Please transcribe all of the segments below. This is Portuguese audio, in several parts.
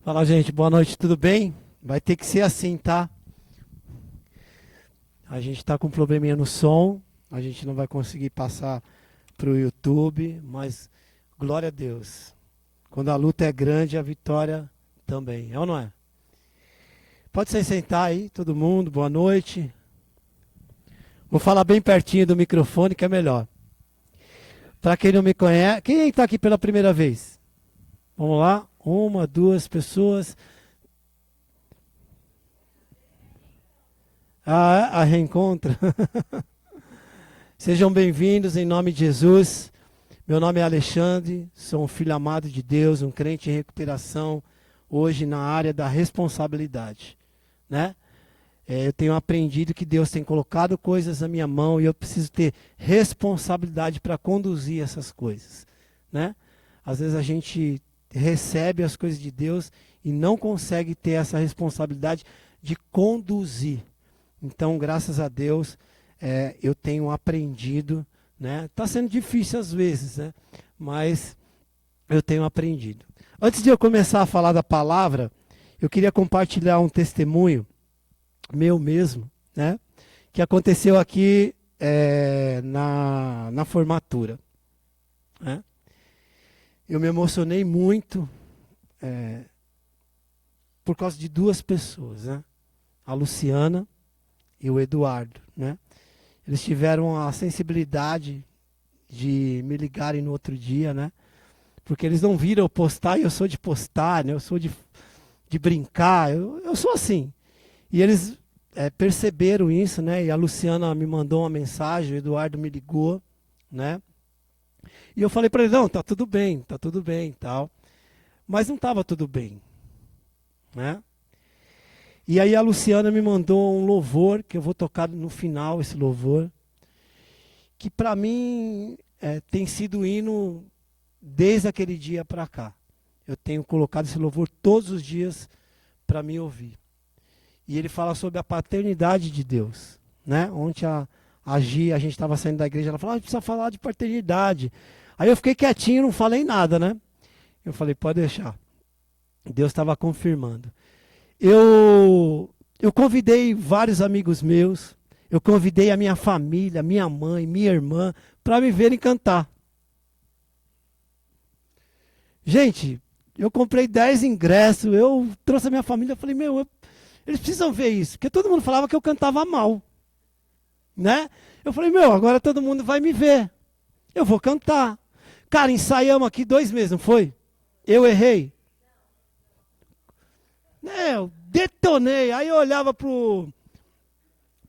Fala, gente, boa noite, tudo bem? Vai ter que ser assim, tá? A gente tá com um probleminha no som, a gente não vai conseguir passar pro YouTube, mas glória a Deus. Quando a luta é grande, a vitória também, é ou não é? Pode se sentar aí, todo mundo, boa noite. Vou falar bem pertinho do microfone que é melhor. Para quem não me conhece, quem está aqui pela primeira vez? Vamos lá, uma, duas pessoas. A reencontro. Sejam bem-vindos em nome de Jesus. Meu nome é Alexandre, sou um filho amado de Deus, um crente em recuperação, hoje na área da responsabilidade, né? Eu tenho aprendido que Deus tem colocado coisas na minha mão e eu preciso ter responsabilidade para conduzir essas coisas, né? Às vezes a gente recebe as coisas de Deus e não consegue ter essa responsabilidade de conduzir. Então, graças a Deus, eu tenho aprendido, né? Está sendo difícil às vezes, né? Mas eu tenho aprendido. Antes de eu começar a falar da palavra, eu queria compartilhar um testemunho meu mesmo, né? Que aconteceu aqui na formatura, né? Eu me emocionei muito por causa de duas pessoas, né? A Luciana e o Eduardo, né? Eles tiveram a sensibilidade de me ligarem no outro dia, né? Porque eles não viram eu postar e eu sou de postar, né? Eu sou de brincar, eu sou assim. E eles perceberam isso, né? E a Luciana me mandou uma mensagem, o Eduardo me ligou, né? E eu falei para ele, não, tá tudo bem, e tal. Mas não estava tudo bem, né? E aí a Luciana me mandou um louvor, que eu vou tocar no final, esse louvor, que para mim tem sido hino desde aquele dia para cá. Eu tenho colocado esse louvor todos os dias para me ouvir. E ele fala sobre a paternidade de Deus, né? Ontem a Gi, a gente estava saindo da igreja, ela falou, precisa falar de paternidade. Aí eu fiquei quietinho, não falei nada, né? Eu falei, pode deixar. Deus estava confirmando. Eu convidei vários amigos meus, eu convidei a minha família, minha mãe, minha irmã, para me verem cantar. Gente, eu comprei 10 ingressos, eu trouxe a minha família, falei, eles precisam ver isso, porque todo mundo falava que eu cantava mal, né? Eu falei, agora todo mundo vai me ver, eu vou cantar. Cara, ensaiamos aqui 2 meses, não foi? Eu errei. Eu detonei, aí eu olhava pro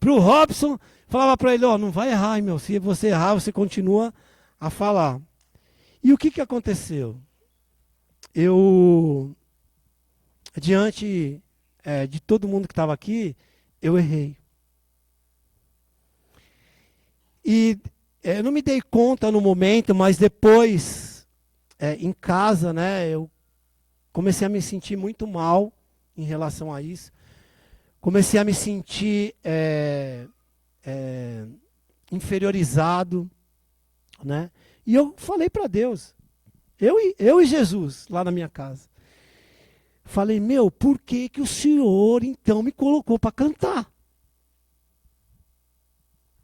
Robson, falava para ele, não vai errar, hein, se você errar, você continua a falar. E o que aconteceu? Eu, diante de todo mundo que estava aqui, eu errei. E eu não me dei conta no momento, mas depois, em casa, né, eu comecei a me sentir muito mal em relação a isso. Comecei a me sentir inferiorizado, né? E eu falei para Deus, eu e Jesus, lá na minha casa. Falei, por que que o Senhor então me colocou para cantar?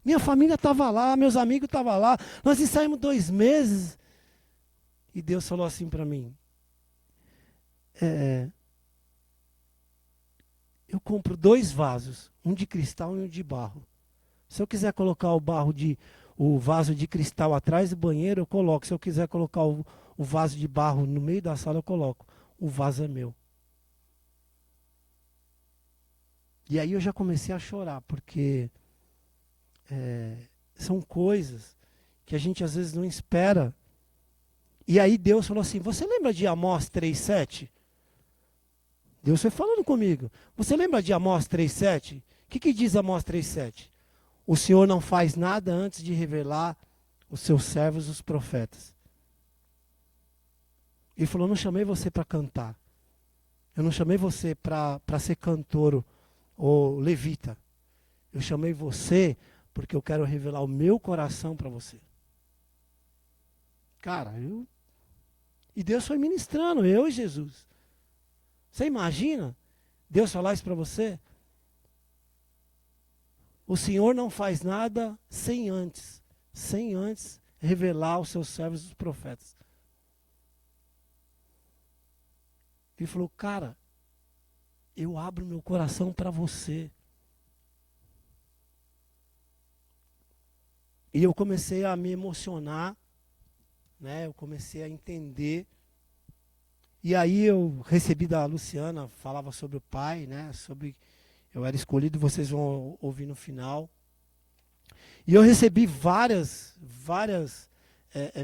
Minha família estava lá, meus amigos estavam lá, nós ensaiamos 2 meses. E Deus falou assim para mim, eu compro 2 vasos, um de cristal e um de barro. Se eu quiser colocar o vaso de cristal atrás do banheiro, eu coloco. Se eu quiser colocar o vaso de barro no meio da sala, eu coloco. O vaso é meu. E aí eu já comecei a chorar, porque são coisas que a gente às vezes não espera. E aí Deus falou assim, você lembra de Amós 3,7? Deus foi falando comigo. Você lembra de Amós 3,7? O que diz Amós 3,7? O Senhor não faz nada antes de revelar os seus servos, os profetas. Ele falou, eu não chamei você para cantar. Eu não chamei você para ser cantor ou levita. Eu chamei você porque eu quero revelar o meu coração para você. Cara, E Deus foi ministrando, eu e Jesus. Você imagina Deus falar isso para você? O Senhor não faz nada sem antes revelar aos seus servos os profetas. Ele falou, cara, eu abro meu coração para você. E eu comecei a me emocionar, né? Eu comecei a entender. E aí eu recebi da Luciana, falava sobre o pai, né? Sobre eu era escolhido, vocês vão ouvir no final. E eu recebi várias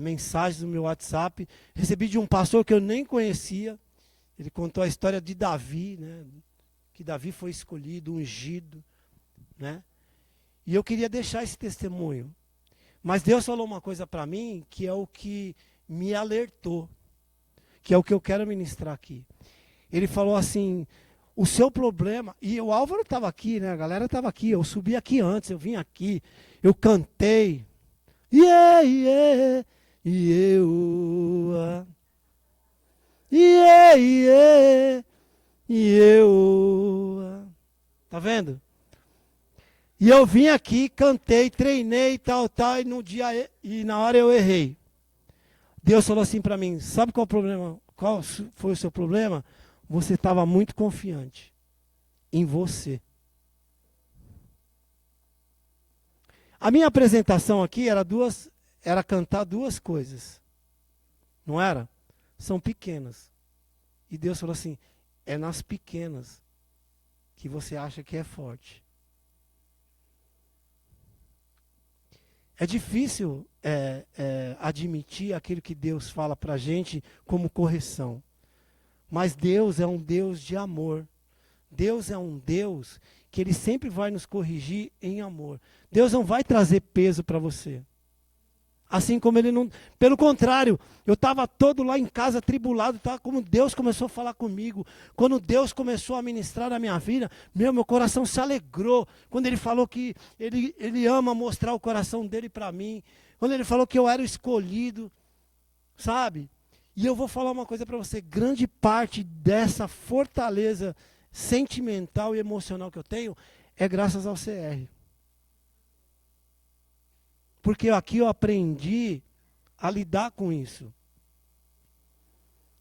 mensagens no meu WhatsApp. Recebi de um pastor que eu nem conhecia. Ele contou a história de Davi, né? Que Davi foi escolhido, ungido, né? E eu queria deixar esse testemunho. Mas Deus falou uma coisa para mim que é o que me alertou, que é o que eu quero ministrar aqui. Ele falou assim, o seu problema, e o Álvaro estava aqui, né? A galera estava aqui, eu subi aqui antes, eu vim aqui, eu cantei. Yeah, yeah, yeah, yeah, yeah, yeah. Tá vendo? E eu vim aqui, cantei, treinei, tal, e no dia e na hora eu errei. Deus falou assim para mim, sabe qual é o problema? Qual foi o seu problema? Você estava muito confiante em você. A minha apresentação aqui era cantar duas coisas. Não era? São pequenas. E Deus falou assim, é nas pequenas que você acha que é forte. É difícil admitir aquilo que Deus fala para a gente como correção. Mas Deus é um Deus de amor. Deus é um Deus que Ele sempre vai nos corrigir em amor. Deus não vai trazer peso para você. Assim como Ele não... Pelo contrário, eu estava todo lá em casa atribulado, tá? Como Deus começou a falar comigo. Quando Deus começou a ministrar na minha vida, meu coração se alegrou. Quando Ele falou que Ele ama mostrar o coração dEle para mim. Quando Ele falou que eu era o escolhido, sabe? E eu vou falar uma coisa para você. Grande parte dessa fortaleza sentimental e emocional que eu tenho é graças ao CR. Porque aqui eu aprendi a lidar com isso.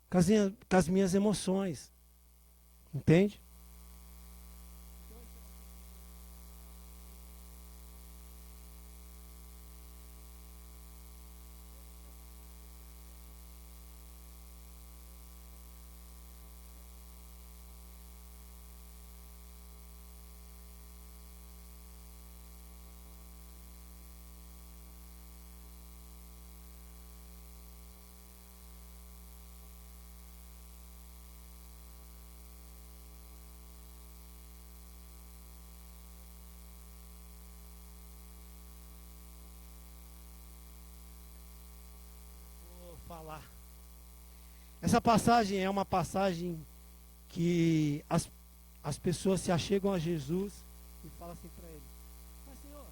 Com as minhas emoções. Entende? Vou falar. Essa passagem é uma passagem que as pessoas se achegam a Jesus e falam assim para ele. Mas Senhor,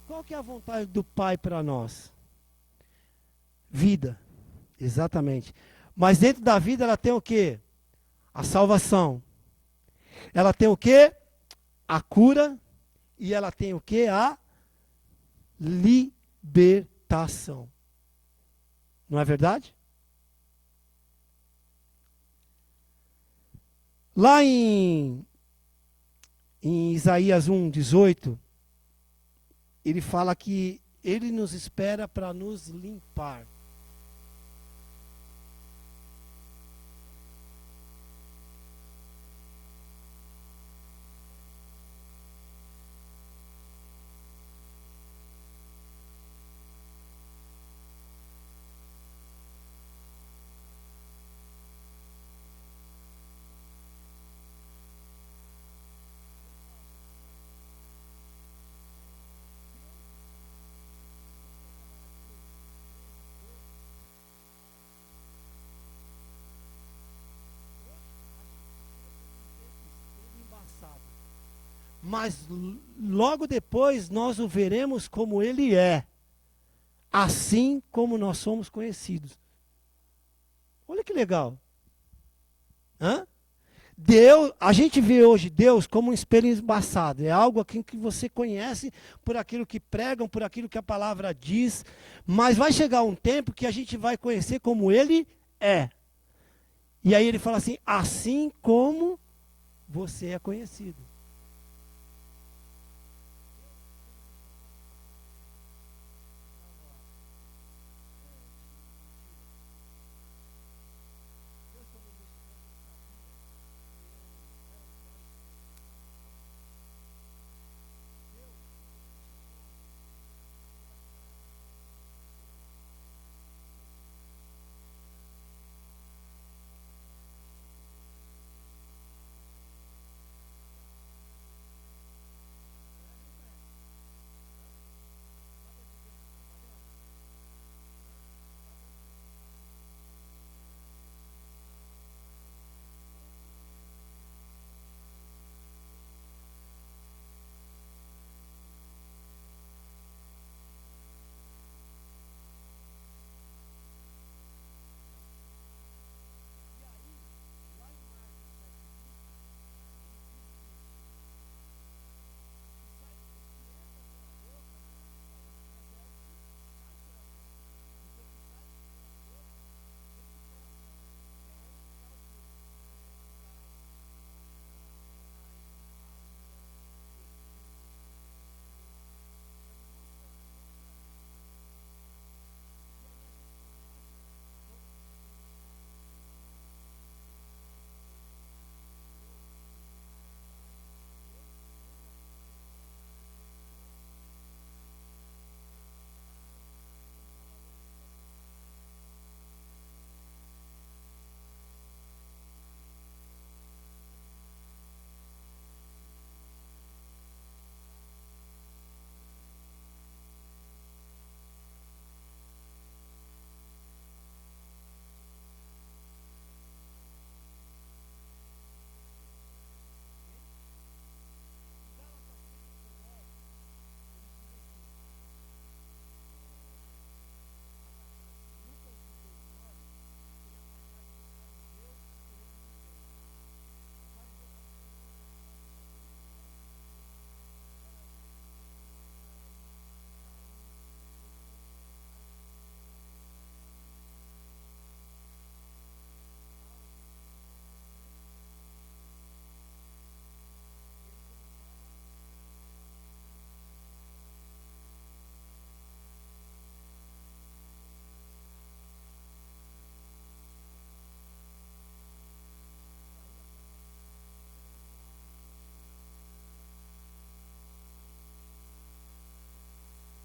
qual que é a vontade do Pai para nós? Vida, exatamente. Mas dentro da vida ela tem o quê? A salvação. Ela tem o quê? A cura. E ela tem o quê? A libertação. Não é verdade? Lá em Isaías 1:18, ele fala que ele nos espera para nos limpar. mas logo depois nós o veremos como ele é, assim como nós somos conhecidos. Olha que legal. Hã? Deus, a gente vê hoje Deus como um espelho embaçado. É algo aqui que você conhece por aquilo que pregam, por aquilo que a palavra diz. Mas vai chegar um tempo que a gente vai conhecer como ele é. E aí ele fala assim como você é conhecido.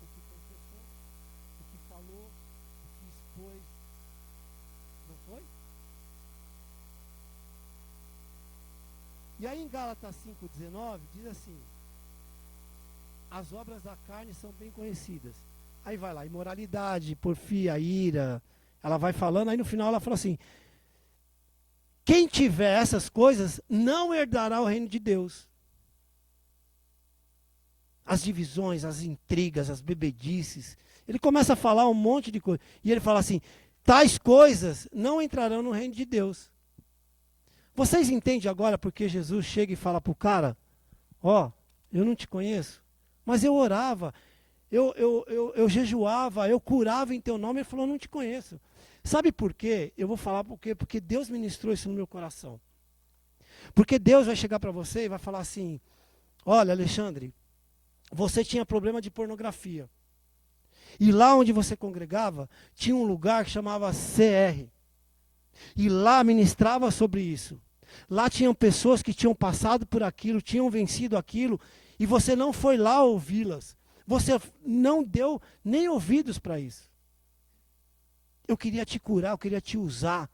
O que confessou, o que falou, o que expôs. Não foi? E aí em Gálatas 5,19 diz assim: as obras da carne são bem conhecidas. Aí vai lá, imoralidade, porfia, ira. Ela vai falando, aí no final ela fala assim: quem tiver essas coisas não herdará o reino de Deus. As divisões, as intrigas, as bebedices. Ele começa a falar um monte de coisa. E ele fala assim: tais coisas não entrarão no reino de Deus. Vocês entendem agora porque Jesus chega e fala para o cara: ó, eu não te conheço, mas eu orava, eu jejuava, eu curava em teu nome. Ele falou: não te conheço. Sabe por quê? Eu vou falar por quê? Porque Deus ministrou isso no meu coração. Porque Deus vai chegar para você e vai falar assim: olha, Alexandre, você tinha problema de pornografia. E lá onde você congregava, tinha um lugar que chamava CR. E lá ministrava sobre isso. Lá tinham pessoas que tinham passado por aquilo, tinham vencido aquilo, e você não foi lá ouvi-las. Você não deu nem ouvidos para isso. Eu queria te curar, eu queria te usar.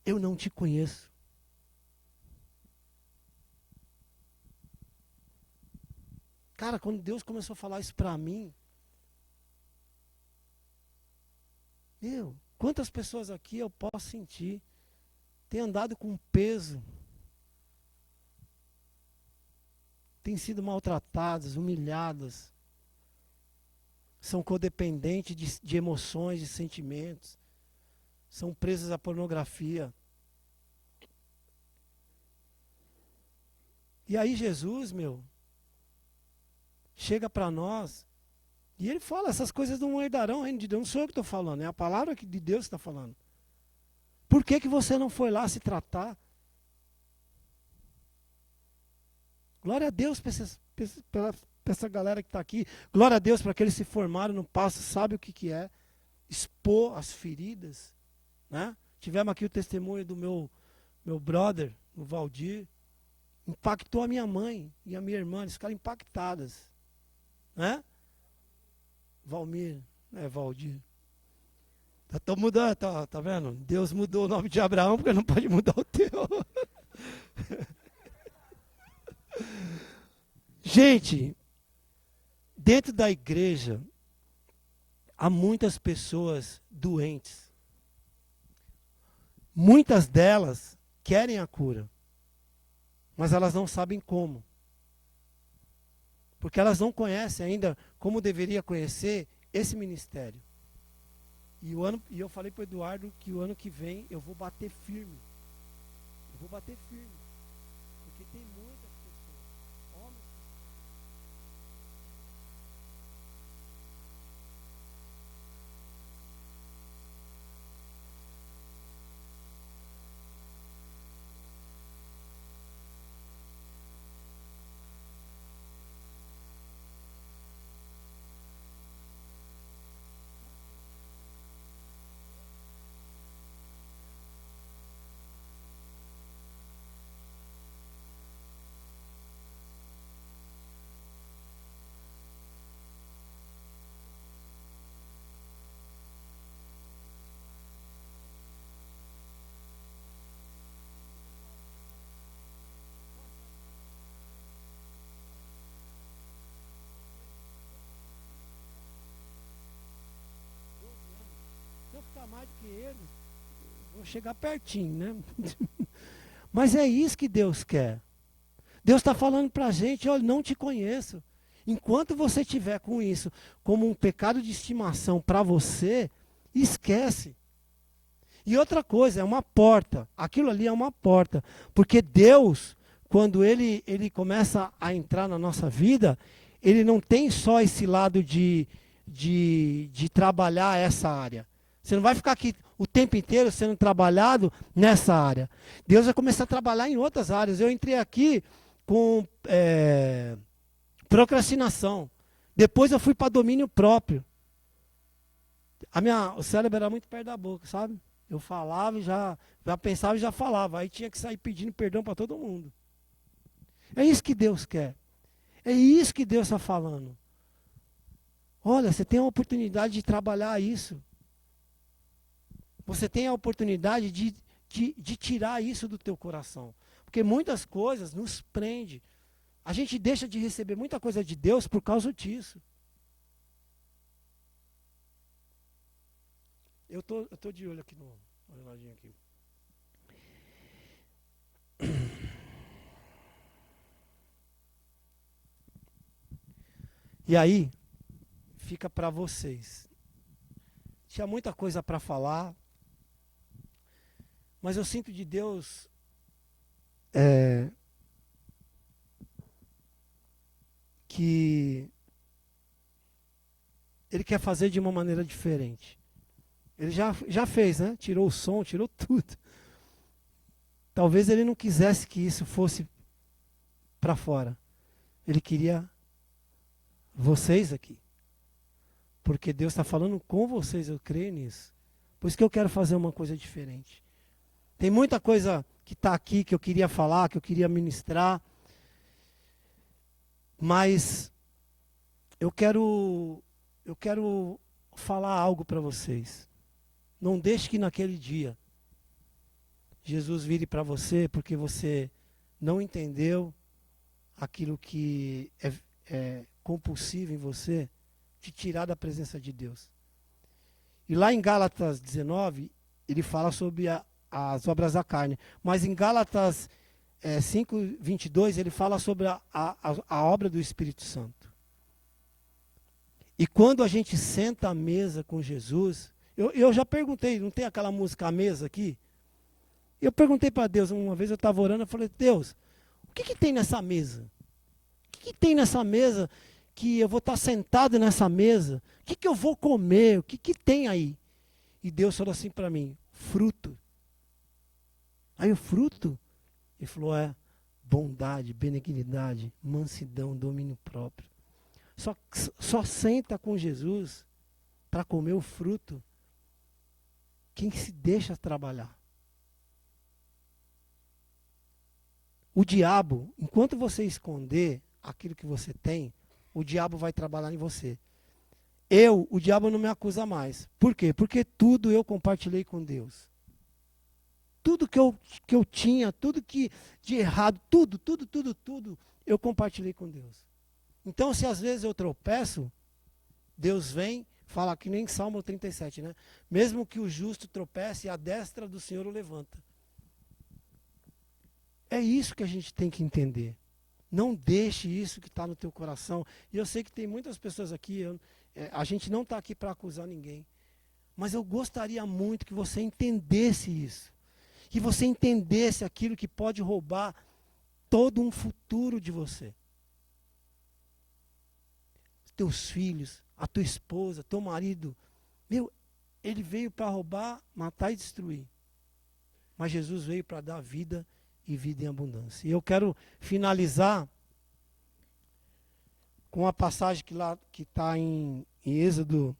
Eu não te conheço. Cara, quando Deus começou a falar isso para mim, quantas pessoas aqui eu posso sentir, ter andado com peso, têm sido maltratadas, humilhadas. São codependentes de emoções, de sentimentos. São presas à pornografia. E aí Jesus, chega para nós e ele fala, essas coisas não herdarão o reino de Deus. Não sou eu que estou falando, é a palavra de Deus que está falando. Por que você não foi lá se tratar? Glória a Deus para essa galera que está aqui. Glória a Deus para que eles se formaram no passo, sabe o que é expor as feridas. Né? Tivemos aqui o testemunho do meu brother, o Valdir. Impactou a minha mãe e a minha irmã, eles ficaram impactadas. Né? Valmir, Valdir. Estou mudando, tá vendo? Deus mudou o nome de Abraão, porque não pode mudar o teu. Gente, dentro da igreja, há muitas pessoas doentes. Muitas delas querem a cura, mas elas não sabem como. Porque elas não conhecem ainda como deveria conhecer esse ministério. E eu falei para o Eduardo que o ano que vem eu vou bater firme. Eu vou bater firme. Porque tem muitas pessoas, homens. Se eu ficar mais do que eles, vou chegar pertinho, né? Mas é isso que Deus quer. Deus está falando para a gente, olha, não te conheço. Enquanto você estiver com isso como um pecado de estimação para você, esquece. E outra coisa, é uma porta. Aquilo ali é uma porta. Porque Deus, quando Ele começa a entrar na nossa vida, Ele não tem só esse lado de trabalhar essa área. Você não vai ficar aqui o tempo inteiro sendo trabalhado nessa área. Deus vai começar a trabalhar em outras áreas. Eu entrei aqui com procrastinação. Depois eu fui para domínio próprio. O cérebro era muito perto da boca, sabe? Eu falava e já pensava e já falava. Aí tinha que sair pedindo perdão para todo mundo. É isso que Deus quer. É isso que Deus está falando. Olha, você tem a oportunidade de trabalhar isso. Você tem a oportunidade de tirar isso do teu coração. Porque muitas coisas nos prendem. A gente deixa de receber muita coisa de Deus por causa disso. Eu tô de olho aqui no reloginho aqui. E aí, fica para vocês. Tinha muita coisa para falar, mas eu sinto de Deus que Ele quer fazer de uma maneira diferente. Ele já fez, né? Tirou o som, tirou tudo. Talvez Ele não quisesse que isso fosse para fora. Ele queria vocês aqui. Porque Deus está falando com vocês, eu creio nisso. Por isso que eu quero fazer uma coisa diferente. Tem muita coisa que está aqui que eu queria falar, que eu queria ministrar. Mas eu quero falar algo para vocês. Não deixe que naquele dia Jesus vire para você porque você não entendeu aquilo que é compulsivo em você, te tirar da presença de Deus. E lá em Gálatas 19, ele fala sobre as obras da carne. Mas em Gálatas 5:22, ele fala sobre a obra do Espírito Santo. E quando a gente senta à mesa com Jesus, eu já perguntei, não tem aquela música A Mesa aqui? Eu perguntei para Deus, uma vez eu estava orando, eu falei, Deus, o que tem nessa mesa? O que tem nessa mesa que eu vou estar sentado nessa mesa? O que eu vou comer? O que tem aí? E Deus falou assim para mim, fruto. Aí o fruto, ele falou, bondade, benignidade, mansidão, domínio próprio. Só senta com Jesus para comer o fruto quem se deixa trabalhar. O diabo, enquanto você esconder aquilo que você tem, o diabo vai trabalhar em você. O diabo não me acusa mais. Por quê? Porque tudo eu compartilhei com Deus. Tudo que eu tinha, tudo que de errado, tudo, eu compartilhei com Deus. Então, se às vezes eu tropeço, Deus vem, fala que nem Salmo 37, né? Mesmo que o justo tropece, a destra do Senhor o levanta. É isso que a gente tem que entender. Não deixe isso que está no teu coração. E eu sei que tem muitas pessoas aqui, a gente não está aqui para acusar ninguém. Mas eu gostaria muito que você entendesse isso. Que você entendesse aquilo que pode roubar todo um futuro de você. Teus filhos, a tua esposa, teu marido. Ele veio para roubar, matar e destruir. Mas Jesus veio para dar vida e vida em abundância. E eu quero finalizar com a passagem que está em Êxodo.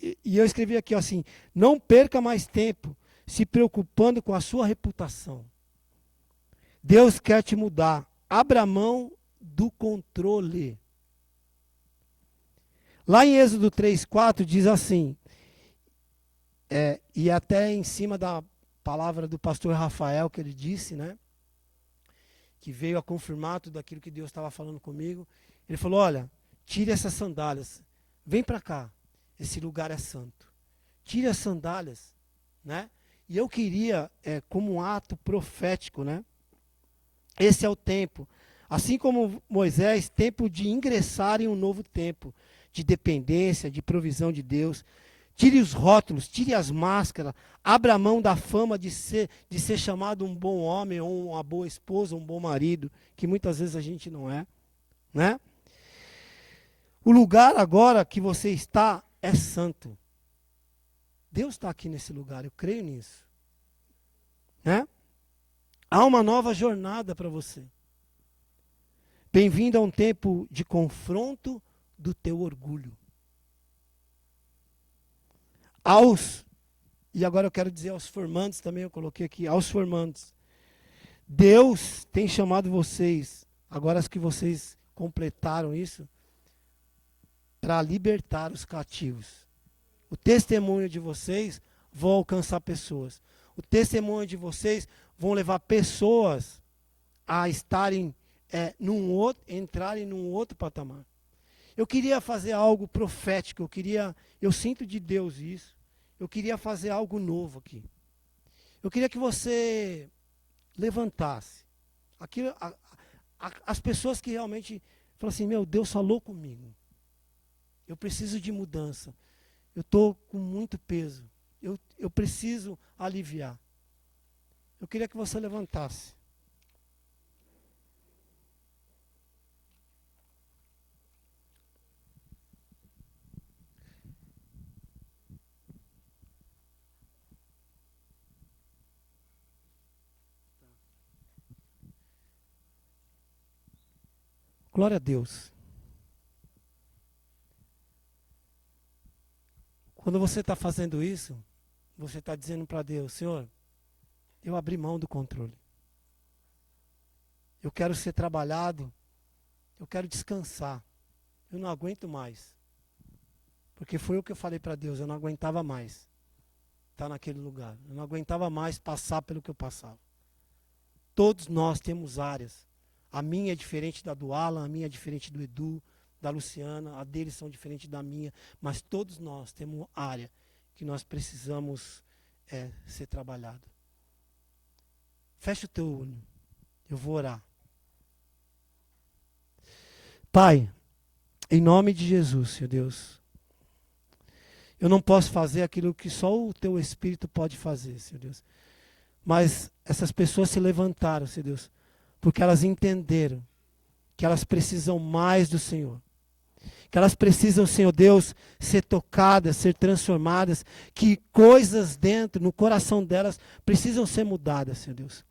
E eu escrevi aqui assim, não perca mais tempo se preocupando com a sua reputação. Deus quer te mudar. Abra mão do controle. Lá em Êxodo 3:4 diz assim, e até em cima da palavra do pastor Rafael que ele disse, né? Que veio a confirmar tudo aquilo que Deus estava falando comigo. Ele falou, olha, tire essas sandálias. Vem para cá. Esse lugar é santo. Tire as sandálias, né? E eu queria, como um ato profético, né? Esse é o tempo. Assim como Moisés, tempo de ingressar em um novo tempo de dependência, de provisão de Deus. Tire os rótulos, tire as máscaras, abra a mão da fama de ser chamado um bom homem, ou uma boa esposa, um bom marido, que muitas vezes a gente não é, né? O lugar agora que você está é santo. Deus está aqui nesse lugar, eu creio nisso. Né? Há uma nova jornada para você. Bem-vindo a um tempo de confronto do teu orgulho. E agora eu quero dizer aos formandos também, eu coloquei aqui, aos formandos. Deus tem chamado vocês, agora que vocês completaram isso, para libertar os cativos. O testemunho de vocês vai alcançar pessoas. O testemunho de vocês vão levar pessoas a estarem entrarem num outro patamar. Eu queria fazer algo profético, eu sinto de Deus isso. Eu queria fazer algo novo aqui. Eu queria que você levantasse. As pessoas que realmente falam assim, meu Deus falou comigo. Eu preciso de mudança. Eu estou com muito peso. Eu preciso aliviar. Eu queria que você levantasse. Glória a Deus. Quando você está fazendo isso, você está dizendo para Deus, Senhor, eu abri mão do controle. Eu quero ser trabalhado, eu quero descansar. Eu não aguento mais. Porque foi o que eu falei para Deus, eu não aguentava mais estar naquele lugar. Eu não aguentava mais passar pelo que eu passava. Todos nós temos áreas. A minha é diferente da do Alan, a minha é diferente do Edu, da Luciana, a deles são diferentes da minha, mas todos nós temos área que nós precisamos ser trabalhado. Fecha o teu olho. Eu vou orar. Pai, em nome de Jesus, Senhor Deus, eu não posso fazer aquilo que só o teu Espírito pode fazer, Senhor Deus. Mas essas pessoas se levantaram, Senhor Deus, porque elas entenderam que elas precisam mais do Senhor. Que elas precisam, Senhor Deus, ser tocadas, ser transformadas, que coisas dentro, no coração delas, precisam ser mudadas, Senhor Deus.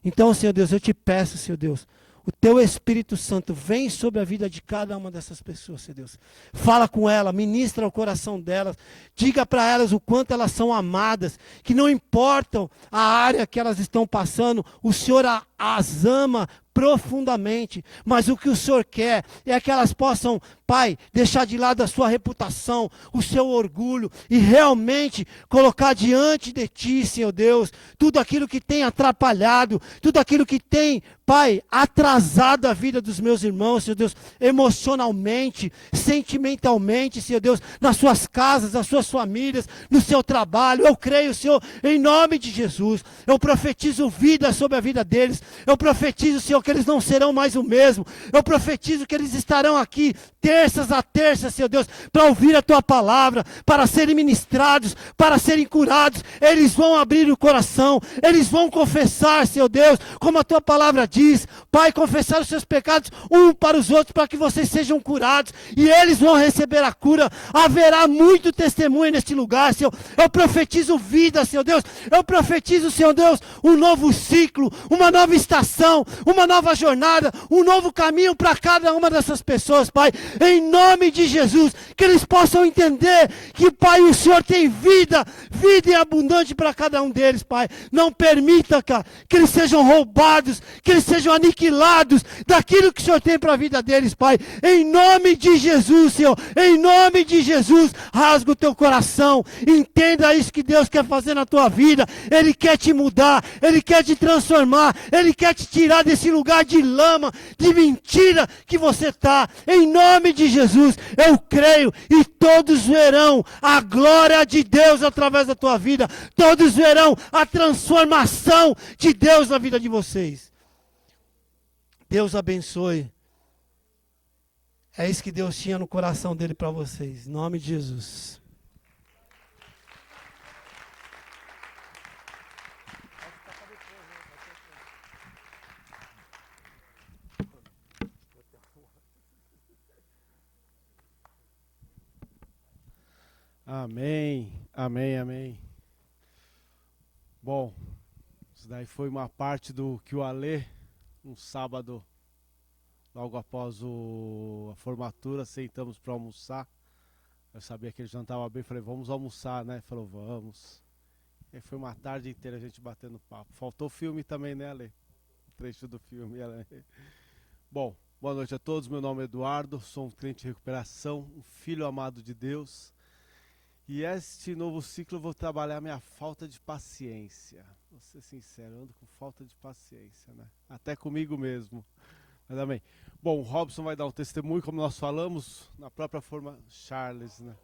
Então, Senhor Deus, eu te peço, Senhor Deus, o teu Espírito Santo vem sobre a vida de cada uma dessas pessoas, Senhor Deus. Fala com ela, ministra o coração delas, diga para elas o quanto elas são amadas, que não importam a área que elas estão passando, o Senhor as ama profundamente, mas o que o Senhor quer é que elas possam, Pai, deixar de lado a sua reputação, o seu orgulho e realmente colocar diante de Ti, Senhor Deus, tudo aquilo que tem atrapalhado, tudo aquilo que tem, Pai, atrasado a vida dos meus irmãos, Senhor Deus, emocionalmente, sentimentalmente, Senhor Deus, nas suas casas, nas suas famílias, no seu trabalho. Eu creio, Senhor, em nome de Jesus, eu profetizo vida sobre a vida deles, eu profetizo, Senhor, que eles não serão mais o mesmo. Eu profetizo que eles estarão aqui terças a terça, Senhor Deus, para ouvir a Tua palavra, para serem ministrados, para serem curados. Eles vão abrir o coração, eles vão confessar, Senhor Deus, como a Tua palavra diz, Pai, confessar os seus pecados um para os outros, para que vocês sejam curados, e eles vão receber a cura. Haverá muito testemunho neste lugar, Senhor. Eu profetizo vida, Senhor Deus. Eu profetizo, Senhor Deus, um novo ciclo, uma nova estação, uma nova jornada, um novo caminho para cada uma dessas pessoas, Pai, em nome de Jesus, que eles possam entender que, Pai, o Senhor tem vida, vida em abundante para cada um deles, Pai. Não permita, cara, que eles sejam roubados, que eles sejam aniquilados daquilo que o Senhor tem para a vida deles, Pai, em nome de Jesus, Senhor, em nome de Jesus. Rasga o teu coração, entenda isso que Deus quer fazer na tua vida. Ele quer te mudar, Ele quer te transformar, Ele quer te tirar desse lugar de lama, de mentira que você está. Em nome de Jesus, eu creio, e todos verão a glória de Deus através da tua vida. Todos verão a transformação de Deus na vida de vocês. Deus abençoe. É isso que Deus tinha no coração dele para vocês. Em nome de Jesus. Amém, amém, amém. Bom, isso daí foi uma parte do que o Alê, um sábado, logo após a formatura, sentamos para almoçar. Eu sabia que ele jantava bem, falei, vamos almoçar, né? Ele falou, vamos. E foi uma tarde inteira a gente batendo papo. Faltou filme também, né, Alê? Trecho do filme, Alê. Bom, boa noite a todos, meu nome é Eduardo, sou um crente de recuperação, um filho amado de Deus. E este novo ciclo eu vou trabalhar minha falta de paciência. Vou ser sincero, eu ando com falta de paciência, né? Até comigo mesmo. Mas amém. Bom, o Robson vai dar um testemunho, como nós falamos, na própria forma Charles, né?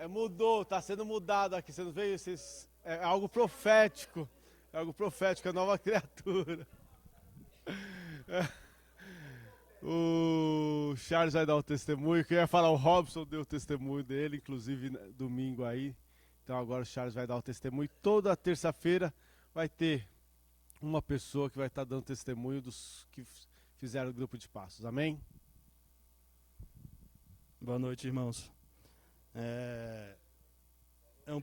Mudou, está sendo mudado aqui, você não veio? É algo profético. É algo profético, é nova criatura. O Charles vai dar o testemunho. Quem ia falar, o Robson deu o testemunho dele, inclusive domingo aí. Então agora o Charles vai dar o testemunho. Toda terça-feira vai ter uma pessoa que vai estar dando testemunho dos que fizeram o grupo de passos. Amém? Boa noite, irmãos. É um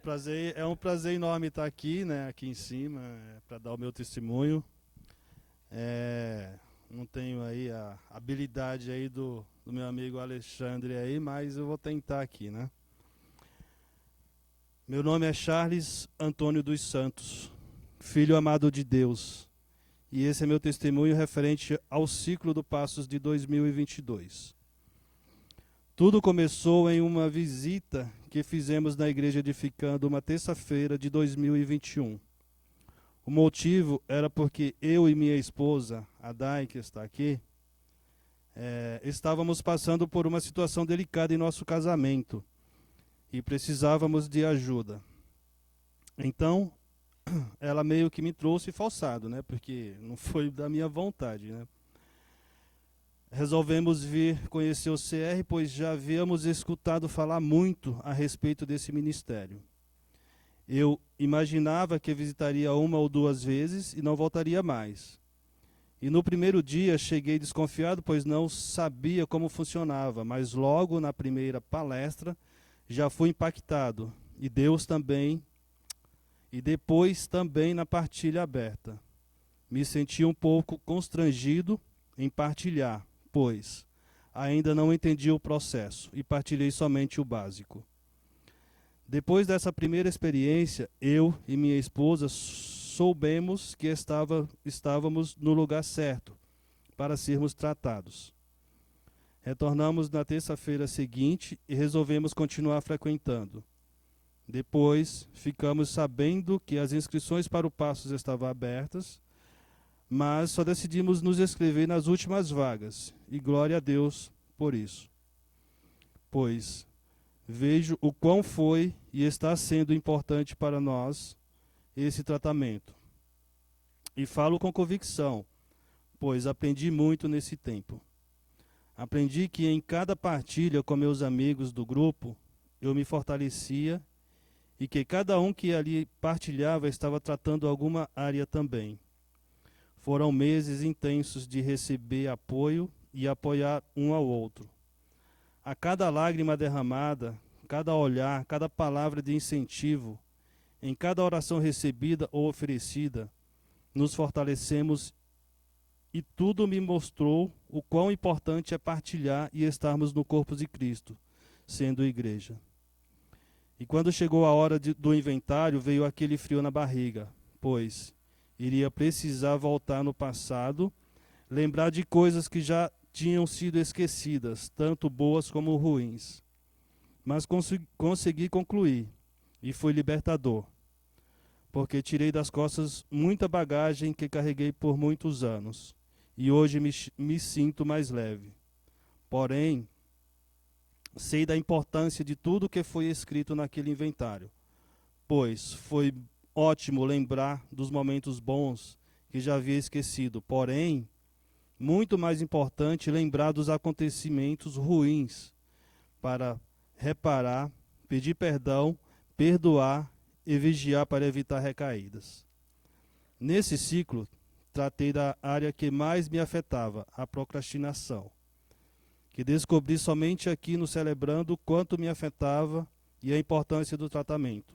prazer enorme estar aqui, né, aqui em cima, para dar o meu testemunho. Não tenho aí a habilidade aí do meu amigo Alexandre aí, mas eu vou tentar aqui, né? Meu nome é Charles Antônio dos Santos, filho amado de Deus, e esse é meu testemunho referente ao ciclo do Passos de 2022. Tudo começou em uma visita que fizemos na Igreja Edificando uma terça-feira de 2021. O motivo era porque eu e minha esposa, a Dai, que está aqui, estávamos passando por uma situação delicada em nosso casamento e precisávamos de ajuda. Então, ela meio que me trouxe forçado, né? Porque não foi da minha vontade, né? Resolvemos vir conhecer o CR, pois já havíamos escutado falar muito a respeito desse ministério. Eu imaginava que visitaria 1 ou 2 vezes e não voltaria mais. E no primeiro dia cheguei desconfiado, pois não sabia como funcionava, mas logo na primeira palestra já fui impactado. E Deus também, e depois também na partilha aberta. Me senti um pouco constrangido em partilhar, pois ainda não entendi o processo e partilhei somente o básico. Depois dessa primeira experiência, eu e minha esposa soubemos que estávamos no lugar certo para sermos tratados. Retornamos na terça-feira seguinte e resolvemos continuar frequentando. Depois, ficamos sabendo que as inscrições para o Passos estavam abertas, mas só decidimos nos inscrever nas últimas vagas, e glória a Deus por isso. Pois vejo o quão foi e está sendo importante para nós esse tratamento. E falo com convicção, pois aprendi muito nesse tempo. Aprendi que em cada partilha com meus amigos do grupo, eu me fortalecia e que cada um que ali partilhava estava tratando alguma área também. Foram meses intensos de receber apoio e apoiar um ao outro. A cada lágrima derramada, cada olhar, cada palavra de incentivo, em cada oração recebida ou oferecida, nos fortalecemos e tudo me mostrou o quão importante é partilhar e estarmos no corpo de Cristo, sendo igreja. E quando chegou a hora do inventário, veio aquele frio na barriga, pois iria precisar voltar no passado, lembrar de coisas que já tinham sido esquecidas, tanto boas como ruins. Mas consegui concluir, e foi libertador, porque tirei das costas muita bagagem que carreguei por muitos anos, e hoje me sinto mais leve. Porém, sei da importância de tudo que foi escrito naquele inventário, pois foi ótimo lembrar dos momentos bons que já havia esquecido, porém, muito mais importante lembrar dos acontecimentos ruins para reparar, pedir perdão, perdoar e vigiar para evitar recaídas. Nesse ciclo, tratei da área que mais me afetava, a procrastinação, que descobri somente aqui no Celebrando o quanto me afetava e a importância do tratamento.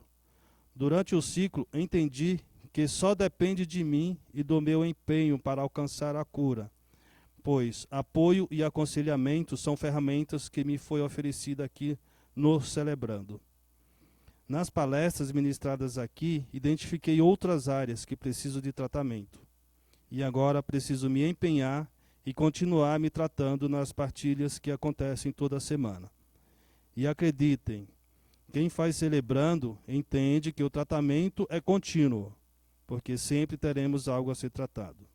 Durante o ciclo, entendi que só depende de mim e do meu empenho para alcançar a cura, pois apoio e aconselhamento são ferramentas que me foi oferecida aqui no Celebrando. Nas palestras ministradas aqui, identifiquei outras áreas que preciso de tratamento. E agora preciso me empenhar e continuar me tratando nas partilhas que acontecem toda semana. E acreditem, quem faz Celebrando entende que o tratamento é contínuo, porque sempre teremos algo a ser tratado.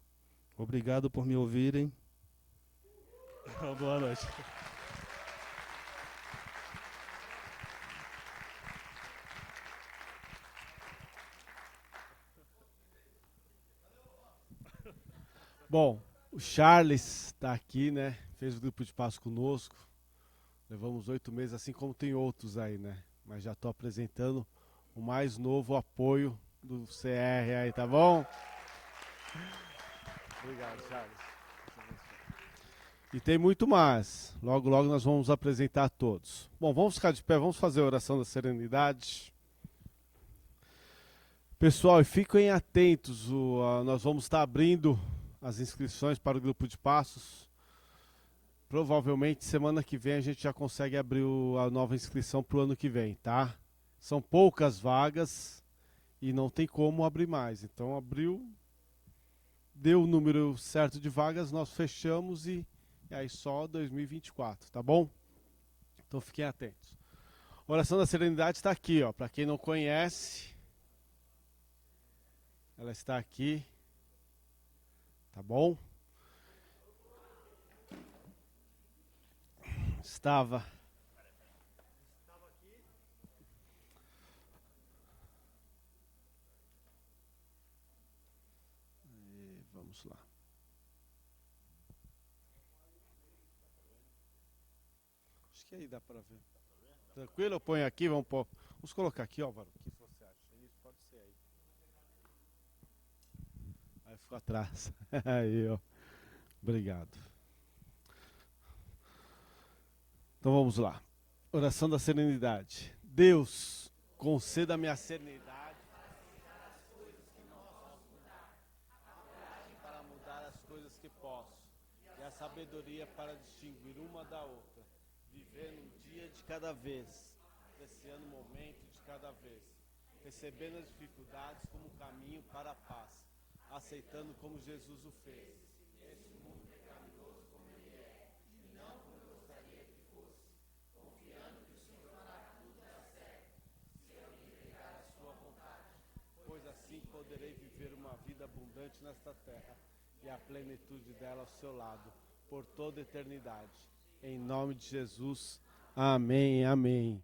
Obrigado por me ouvirem. Boa noite. Bom, o Charles está aqui, né? Fez o grupo de passo conosco. Levamos 8 meses, assim como tem outros aí, né? Mas já estou apresentando o mais novo apoio do CR aí, tá bom? Obrigado, Charles. E tem muito mais. Logo, logo nós vamos apresentar a todos. Bom, vamos ficar de pé, vamos fazer a oração da serenidade. Pessoal, e fiquem atentos, nós vamos estar abrindo as inscrições para o grupo de passos. Provavelmente semana que vem a gente já consegue abrir a nova inscrição para o ano que vem, tá? São poucas vagas e não tem como abrir mais. Então abriu, deu o número certo de vagas, nós fechamos e aí só 2024, tá bom? Então fiquem atentos. A oração da serenidade está aqui, ó. Para quem não conhece, ela está aqui. Tá bom? Estava. E vamos lá. Acho que aí dá para ver. Tranquilo? Eu ponho aqui, vamos pôr. Vamos colocar aqui, Álvaro. O que você acha? Isso pode ser aí. Aí ficou atrás. Aí, ó. Obrigado. Então vamos lá. Oração da serenidade. Deus, conceda-me a serenidade para mudar as coisas que posso e a sabedoria para distinguir uma da outra, vivendo um dia de cada vez, apreciando o momento de cada vez, recebendo as dificuldades como caminho para a paz, aceitando como Jesus o fez. Esse mundo pecaminoso como ele é, e não como eu gostaria que fosse, confiando que o Senhor fará tudo dar certo, se eu me entregar à sua vontade, pois assim poderei viver uma vida abundante nesta terra e a plenitude dela ao seu lado, por toda a eternidade. Em nome de Jesus, amém, amém.